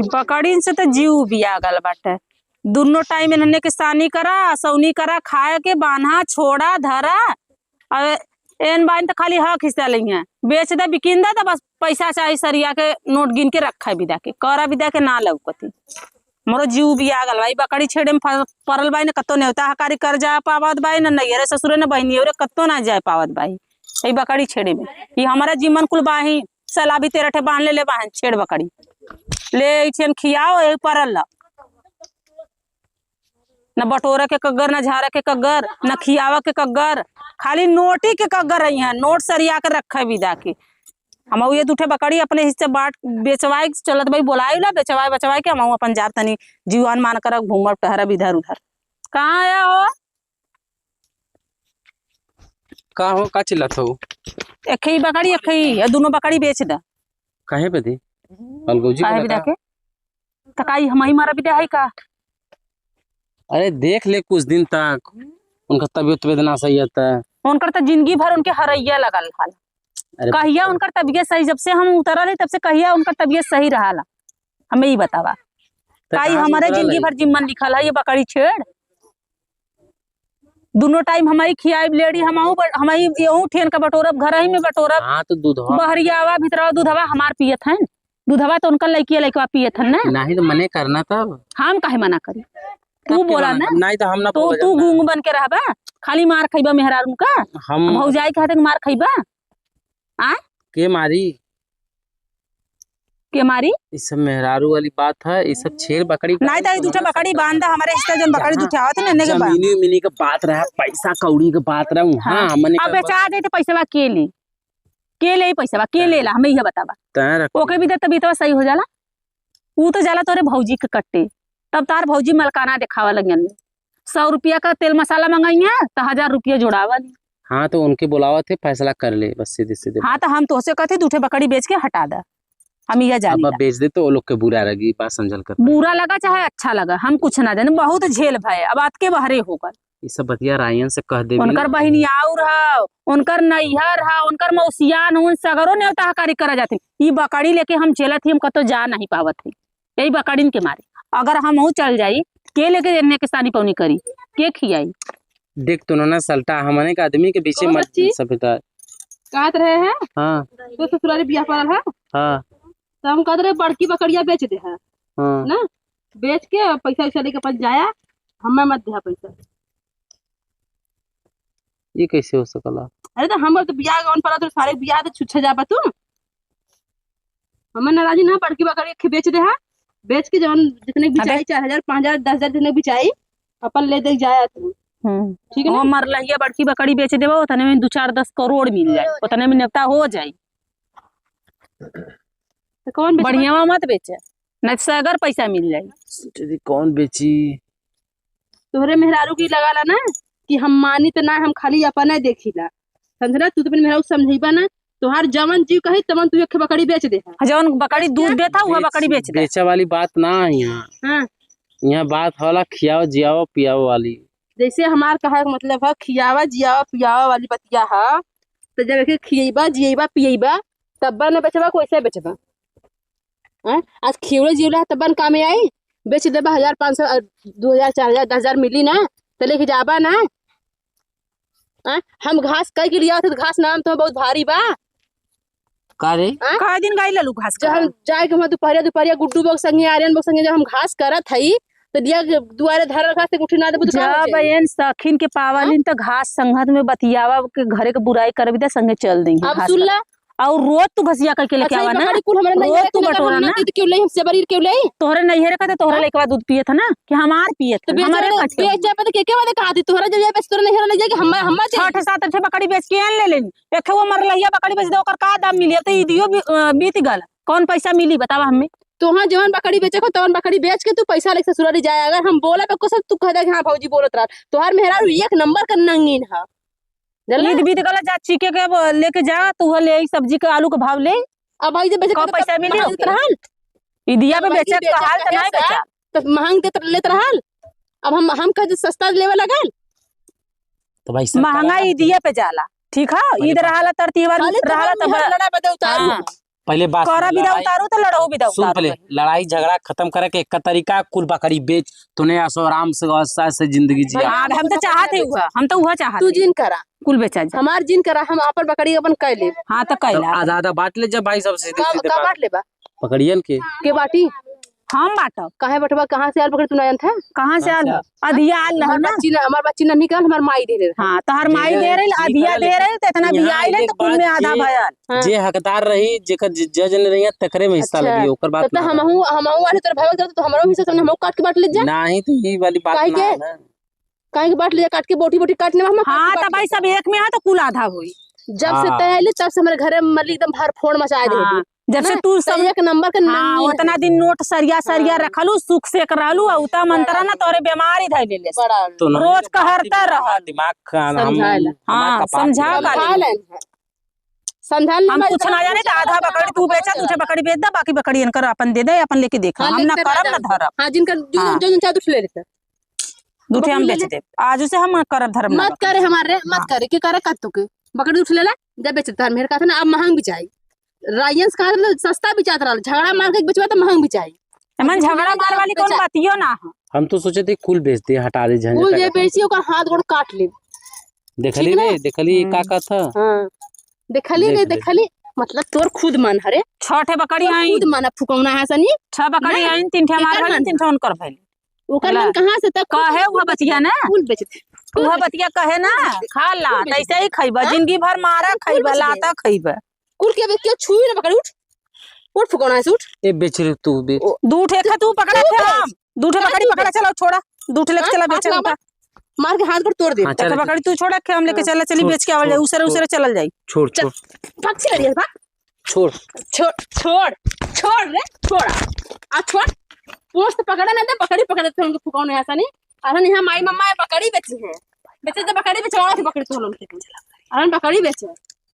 बकरीन से तो जीव भी आगल बाटे। दोनों टाइम इन्होंने किसानी करा, सौनी करा, खाए के बांधा छोड़ा धरा। अब एन बाइन तो खाली हक हिस्सा लेंगे, बेच दे बिकिन दे तो बस पैसा चाहिए सरिया के नोट गिन के रखा विदा के करा विदा के ना लौकती। मोरो जीव भी आगल भाई बकरी छेड़े में पड़ल बाई ने कत्तो नेवता हकारी कर जा पावत बाई न नैहरे ससुरे न बहनी और कत्तो ना जाए पावत बाई यही बकरी छेड़े में। ये हमारा जीवन कुल बाही सला भी 13 ठे बांध ले बाहन छेड़ बकरी ले छेन खियाओ यही पड़ल न बटोरा के कग्गर न झारा के कग्गर न खियावा के कग्गर, खाली नोटी के कग्गर रही है, नोट सरिया के रखे विदा के। हम ये दूठे बकरी अपने हिस्से बाट बेचवाए चलत भाई बोलाई ला बेचवाए बचवाए के हम अपन जात तनी जीवन मान कर घूमर टहरब इधर उधर। कहाँ आया हो? का हो का चिल्लात हो? एक ही बकरी एक ही या दोनों बकरी बेच दा। काहे पे दी? अलगौजी काहे विदा के तकाई हम ही मारा विदा है का? अरे देख ले कुछ दिन तक उनका तबीयत वेदना सही है उनकर तो जिंदगी भर उनके हरैया लगल हाल। कहिया उनकर तबीयत सही, जब से हम उतरल है तब से कहिया उनकर तबीयत सही रहा हमें ही बतावा। काई हमारे जिंदगी भर जिम्मन लिखल है ये बकरी छेड़। दोनों टाइम हमारी खियाई लेडी हमारी यहू ठेन का बटोरब घर ही में बटोरब। हाँ तो दूधवा बहरियावा भीतरवा दूधवा हमार पियत है, दूधवा तो उनका लड़का पियत है ना। नहीं तो मने करना तब हम काहे मना करी? तू बोला ना नहीं तो हम ना तो तू गूंग बन के रहबा खाली मार खइबा मेहरारू का। हम भौजाई कहते मार खइबा आ के मारी के मारी ये सब मेहरारू वाली बात है। ये सब छेड़ बकरी नहीं तो दूठे बकरी बांधा हमारे हिस्से जन बकरी दुठावत है ने के बाद जमीनी मिनी का बात रहा, पैसा कौड़ी का बात रहा। हां मने अब बेचा दे तो पैसा के ले पैसा के लेला हमें ये बतावा। ओके भी तबीयत सही हो जाला ऊ तो जाला तोरे भौजी के कट्टे, तब तार भौजी मलकाना दिखावा लगियन 100 रुपया का तेल मसाला मंगाई है तो 1000 रुपया जोड़ावा। हाँ तो उनके बुलावा थे फैसला कर ले बस सीधे सीधे। हाँ तो हम तो से कहते दूठे बकरी बेच के हटा दा हम यह जानी। अब बेच दे तो वो लोग के बुरा लगी बात समझल कर। बुरा लगा चाहे अच्छा लगा हम कुछ ना जाने, बहुत झेल भय अब आज के बहरे होकर। ये सब बतिया रायन से कह दे। उनकर बहनिया रहा उनकर नैहर रहा उनकर मौसियान उन सगरों नेवता हकारी करा जाते। ये बकरी लेके हम चलत ही हम कतो जा नहीं पावत है यही बकरीन के मारे। अगर हम चल जाई के लेके जन्ने किसानी पौनी करी के खियाई। देख तो ना सल्टा हमने के आदमी के पीछे मत सभ्यता कहत रहे हैं। हाँ तो ससुराली बियाह पड़ल है हाँ तो हम कहते रहे बड़की बकरिया बेच दे है हाँ ना, बेच के पैसा वैसा लेके पास जाया हमें मत दे पैसा। ये कैसे हो सकला? अरे तो हम तो बियाह गवन पड़ा तो सारे बियाह तो छुच्छा जाबा तू हमें नाराजी ना बड़की बकरी बेच दे है, बेच के जवन जितने बिचाई 4000 5000 10,000 जितने बिचाई अपन ले दे जाया तू। ठीक है ना? मर लहिया बड़की बकरी बेच देबो उतने में 2-4-10 करोड़ मिल जाए उतने में नेवता हो जाए। तो कौन बढ़िया मत बेचे नहीं तो अगर पैसा मिल जाए। कौन बेची? तोहरे मेहरारू की लगाला ना कि हम मानी तो ना हम खाली अपना देखीला समझला। तू तो मेहरारू समझीबा ना तोहार जवन जीव कही तमन तू एक बकरी बेच दे। जवन बकरी दूध देता वह बकरी बेच दे। बेचा वाली बात ना यहाँ। हाँ यहाँ बात होला खियाओ जियाओ पियाओ वाली। जैसे हमार कहा मतलब है खियावा जियावा पियावा वाली बतिया है। तो जब एक खियबा जियबा पियबा तब न बेचबा कैसे बेचबा? आज खियवले जियला तब न काम आई बेच देबा 1500 2000 4000 10,000 मिली ना तो लेके जाबा ना। हम घास कई के लिया थे घास नाम तो बहुत भारी बा का रे का दिन गाई ललू घास जब हम जाए के दोपहरिया गुड्डू बक संगे आर्यन बक संगे जब हम घास करत हई तो दिया दुआरे धरल घास से उठी ना देबू जब एन सखिन के पावलिन तो घास संगत में बतियावा के घरे के बुराई करबी दे संगे चल देंगे। अब सुन ला और रोज तू घसिया करके लेके आवा ना रोज तू बटोरा ना क्यों ले हमसे बरीर क्यों ले तोहरे नैहरे का तोहरा लेके दूध पिए था ना कि हमार पिए तो हमारे बेचा पे के वादे कहा थी तोहरा जब बेच तोरा नैहरा ले जाके हम 6-7 बकरी बेच के आन ले लेनी एक वो मर लहिया बकरी बेच दे ओकर का दाम मिली तो इदियो बीत गल कौन पैसा मिली बतावा हमें। तो हाँ जवन बकरी बेचे को तवन बकरी बेच के तू पैसा लेके ससुराली जाए। अगर हम बोला पे को सब तू कह दे हाँ भौजी बोलत रहा तोहार मेहरारू एक नंबर का नंगीन है। ईद बीत गला जा चीके के लेके जा तू ले सब्जी के आलू के भाव ले अब भाई जब बेचे को पैसा मिली इदिया पे बेचे तो हाल त नहीं बेचा तो महंग देत लेत रहल। अब हम कह सस्ता लेवे लगल तो भाई महंगा ईदिया पे जाला ठीक है। ईद रहाला तरतीबार रहाला तब लड़ा बदे उतारू पहले बात सुन, करा बिदा लड़ाई- उतारो तो लड़ो बिदा सुन उतारो पहले, लड़ाई झगड़ा खत्म करे के एक तरीका कुल बकरी बेच, तूने ऐसो आराम से औसा से जिंदगी जिया। हाँ हम तो चाहते हुआ, हम तो हुआ तू चाहते जिन करा, कुल बेचा जा। हमार जिन करा, हम अपन बकरी अपन कह ले। हाँ तो कैला आधा आधा बांट ले जब भाई सब सीधे सीधे का बांट लेबा पकड़ियन के बाटी? हम बाटब। काहे बटवा, कहाँ से आल बकरी तू नयन था? कहाँ से आल हो? अधिया आल रहो ना। हमार बच्ची न निकल, हमार माई दे रहे। हाँ तो हर माई दे रही, ठीक अधिया है, दे रही, तो इतना यहाँ भी आई रही एक तो कुल में बात आधा ये- भयल। जे हकदार रही, जेकर जज ने रही तकरे में हिस्सा लगी, ओकर बात तो हमहू वाले तोर भाई करत तो हमरो हिस्सा हमहू काट के बांट ले जा। नहीं तो ये वाली बात काहे ना के? है ना। काहे के बांट ले जा, काट के बोटी बोटी काटने में हम हाँ तो भाई सब एक में है तो कुल आधा हुई। जब से हाँ। तय आइले तब से हमारे घरे मतलब एकदम भर फोड़ मचा दे। हाँ, जब से तू सब एक नंबर का हाँ नंगी है। उतना दिन नोट सरिया सरिया रखलू, सुख से रहलू, उता मंत्रा ना तोरे बीमारी धै ले ले। बड़ा तो ना- रोज कहरता रह। दिमाग का समझाएला। हाँ, समझा का समझाल हम कुछ ना जाने तो आधा बकरी तू बेचा, तुझे बकरी बेच दे, बाकी बकरी इनकर अपन दे दे, अपन लेके देखा। हम ना करब ना धरब, हाँ जिनका जो हाँ। जो चाह ले लेते दूठे हम बकरी बेच ले दे। आज से हम करब धरब ना मत करे हमारे, मत करे के करे कत्तो के बकरी उठ लेला जब बेचता मेरे का था ना। अब महंग बिचाई रायंस का था सस्ता बिचात रहा, झगड़ा मार के बेचवा तो महंग बिचाई। मन झगड़ा मार वाली कौन बातियो ना है। हम तो सोचे थे कुल बेच दे, हटा दे कुल जे झंझट। बेची ओकर हाथ गोड़ काट ले। देखली ठीक रे, ना? देखली का था। हाँ देखली देख नहीं ले। देखली, मतलब तोर खुद मन हरे, छठे बकरी तोर आई, खुद मन फुकौना है सनी। 6 बकरी आई, 3 ठे हमार भइल, 3 ठे उनकर भइल। ओकर ला। मन कहाँ से तक कहे हुआ बतिया ना, कुल बेचते हुआ बतिया कहे ना, खा ला कुल बेच तैसे ही खइबा, हाँ? जिंदगी भर मारा कुल खइबा, बेच दे। लाता खइबा। कुल के छुई ना बकरी उठ फुकौना है से उठ। ए बेच रे तू बेच। दूठे खे तू पकड़ा थे हम, दूठे बकरी पकड़ा, चलो छोड़ा, दूठे लेके चला बेचे उठा। मार के हाथ गोड़ तोड़ दे। हाँ, एक चल बकरी तू छोड़ा के हम लेके चला, चली छोड़, बेच के आवल जाई, छोड़, उसरे उसरे चलल जाई। छोड़ चल। छोड़ भाग से लड़िया भाग, छोड़। छोड़ छोड़ छोड़ रे, छोड़ा आ छोड़। पोस्ट पकड़ा ना दे, बकरी पकड़े थे उनको फुकौने ऐसा नहीं। अरे यहाँ माई मम्मा बकरी बेची है, बेचे तो बकरी बेचवाओ थी, बकरी तो हम अरे बकरी बेचे